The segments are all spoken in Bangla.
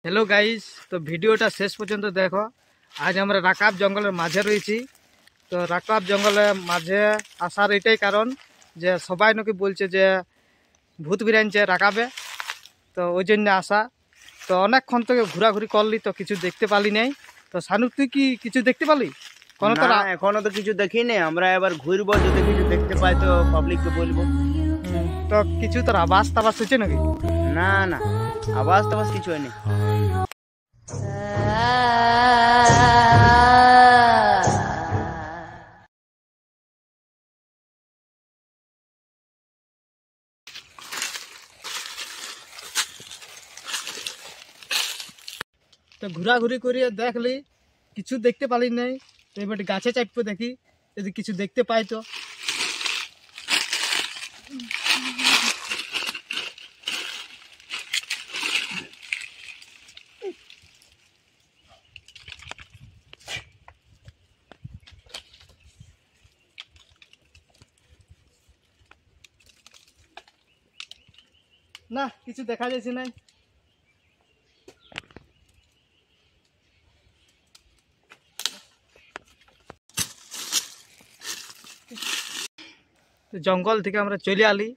हेलो गाइस, तो भिडियोटा शेष पर्यन्त देखो। आज আমরা রাকাব জঙ্গলের মাঝে রয়েছি। তো রাকাব জঙ্গলের মাঝে আসার এটাই কারণ যে সবাই নাকি বলছে যে ভূত বিরাইছে রাকাবে, তো ওই জন্য আসা। তো অনেকক্ষণ থেকে ঘোরাঘুরি করলি তো কিছু দেখতে পালি নাই। তো শানু, তুই কি কিছু দেখতে পালি? কোনো তো এখনো তো কিছু দেখিনি। আমরা এবার ঘুরবো, যদি কিছু দেখতে পাই তো পাবলিককে বলবো। তো কিছু তোর আবাস টাবাস হচ্ছে নাকি? না না, আওয়াজ টাবাজ কিছু হয়নি। তো ঘোরাঘুরি করিয়ে দেখলি কিছু দেখতে পালি নাই। তো এবার গাছে চাপবো, দেখি যদি কিছু দেখতে পাই। তো না, কিছু দেখা যাচ্ছে নাই। জঙ্গল থেকে আমরা চলে আলি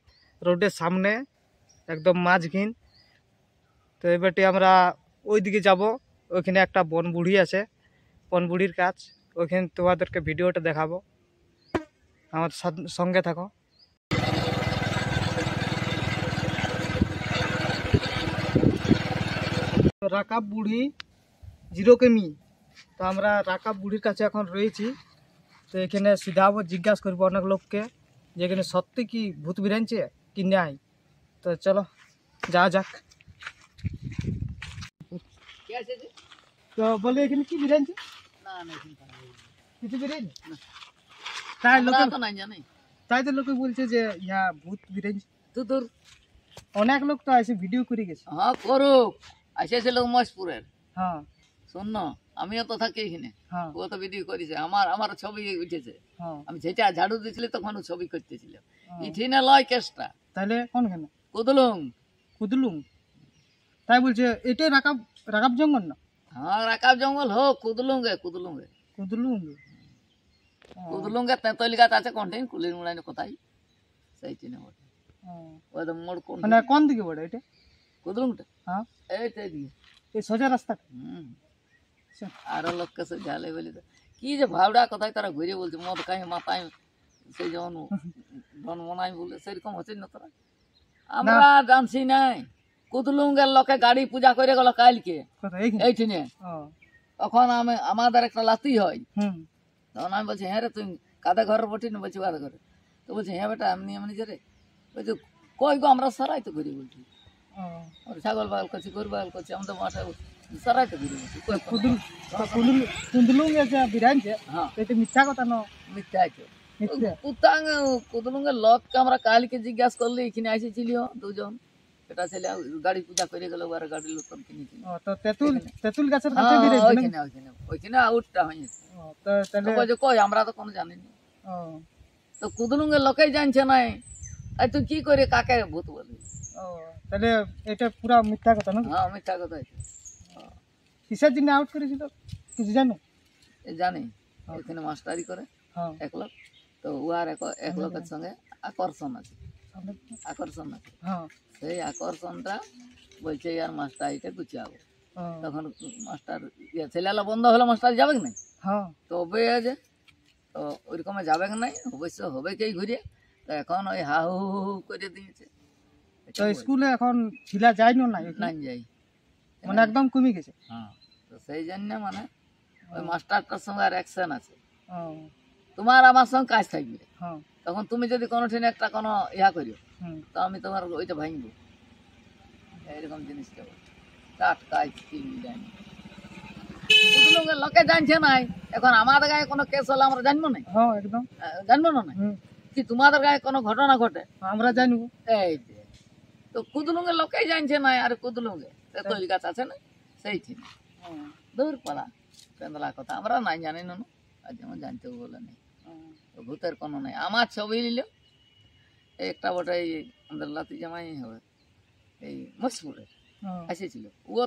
রোডের সামনে, একদম মাঝঘিন। তো এবারটি আমরা ওইদিকে যাব। ওইখানে একটা বনবুড়ি আছে, বনবুড়ির কাজ। ওইখানে তোমাদেরকে ভিডিওটা দেখাবো, আমার সঙ্গে থাকো। রাকাব বুড়ি 0 কিমি। তো আমরা রাকাব বুড়ির কাছে এখন রয়েছি। তো এখানে সিধাবো, জিজ্ঞাসা করবো অনেক লোককে যে এখানে সত্যি কি ভূত বিরাইছে কি নাই। তো চলো যাওয়া যাক। তো বলে এখানে কি বিরাইছে? কিছু বিরাইনি। তাই তো লোকে বলছে যে ইয়া ভূত বিরাইছে। তো তোর অনেক লোক তো আসে ভিডিও করে গেছে। হ্যাঁ করুক, আসেছিল মহেশপুরের। হ্যাঁ শোন না, আমিও তো থাকি এখানে। হ্যাঁ ও তো ভিডিও করেছে, আমার ছবি উঠেছে। হ্যাঁ। আমি যেটা ঝাড়ু দিয়েছিল তখন ও ছবি করতেছিল। ইঠিনে লয় কেসটা। তাহলে কোনখানে? কুদলুং। কুদলুং? তাই বলছে এটাই রাকাব, রাকাব জঙ্গল না? হ্যাঁ রাকাব জঙ্গল হোক, কুদলুঙ্গে কুদলুঙ্গে কুদলুং। কুদলুঙ্গে তেঁতুল গাছ আছে কোনটাই, কুলির মুড়াইনে কোথায় সেই চিনে বটে। ওই তো মোড় কোন, মানে কোন দিকে বড় এটা? কুদলুংটা হ্যাঁ এইটাই দিয়ে এই সোজা রাস্তা। আরো লোককে সে ঝালে বলি তো কি যে ভাবড়া কোথায় তারা ঘুরে বলছে মদ খাই মাথায় সেই যেমন ধন মনাই বলে সেরকম হচ্ছে না তোরা। আমরা জানছি নাই। কুদলুঙ্গের লোকে গাড়ি পূজা করে গেল কালকে এইখানে। তখন আমাদের একটা লাতি হয়। তখন আমি বলছি হ্যাঁ রে তুমি কাদা ঘরের বটি না? বলছি কাদা ঘরে। তো বলছি হ্যাঁ বেটা এমনি এমনি যে রে। বলছি কই গো, আমরা সারাই তো ঘুরি বলছি। ছাগল বাগল করছি, গরু বাগল করছি, আমাদের মাঠে সারাই তো ঘুরি বলছি। কুদলুং যে বিরাইছে এটা মিথ্যা কথা না? মিথ্যা আছে। কুদলুঙ্গের লোককে আমরা কালকে জিজ্ঞাসা করলে এখানে এসেছিল দুজন। এটা ছেলে গাড়ি পূজা করে গেল, গাড়ির লোক কিনেছিল। তো তেঁতুল গাছের কাছে বিরাইছে ওইখানে আউটটা হয়েছে। তো কই আমরা তো কোনো জানি না। তো কুদলুঙ্গের লোকেই জানছে না, তুই কি করে কাকে ভূত বলি? তাহলে এটা পুরা মিথ্যা কথা না? হ্যাঁ মিথ্যা কথা। কিসের জন্য আউট করেছিল কিছু জানো? জানি এখানে মাস্টারি করে এক লোক। তো উহার এক লোকের সঙ্গে আকর্ষণ আছে, আকর্ষণ আছে। সেই আকর্ষণটা বলছে ইয়ার মাস্টারিটা গুছিয়াবো। তখন মাস্টার ছেলেলা বন্ধ হলে মাস্টার যাবে না? তবে যে তো ওইরকম যাবে নাই, অবশ্য হবে কে ঘুরে। তো এখন ওই হা হু হু করে দিয়েছে। তো স্কুলে এখন ছিলা যায় না? নাই যাই, মানে একদম কমে গেছে। হ্যাঁ, তো সেই জন্য মানে ওই মাস্টারটার সঙ্গে আর অ্যাকশন আছে। তোমার আমার সঙ্গে কাজ থাকবে। তখন তুমি যদি কোনো ঠিনে একটা কোনো ইহা করিও, তো আমি তোমার ওইটা ভাঙবো। এইরকম জিনিসটা টাটকা জানি। লোকে জানছে নাই। এখন আমাদের গায়ে কোনো কেস হলে আমরা জানবো না? একদম জানবো না কি? তোমাদের গায়ে কোনো ঘটনা ঘটে আমরা জানবো। এই যে তো কুদলুঙ্গের লোকেই জানছে না। আর কুদলুঙ্গে তেঁতুল গাছ আছে না, সেইটি দূর পালা পেন্দলা কথা আমরা নাই জানি না। আর যেমন জানতেও বলে নেই, ভূতের কোনো নাই। আমার ছবি নিল একটা বটে, আমাদের লাতি জামাই হবে এই মহেশপুরের এসেছিল। ও তো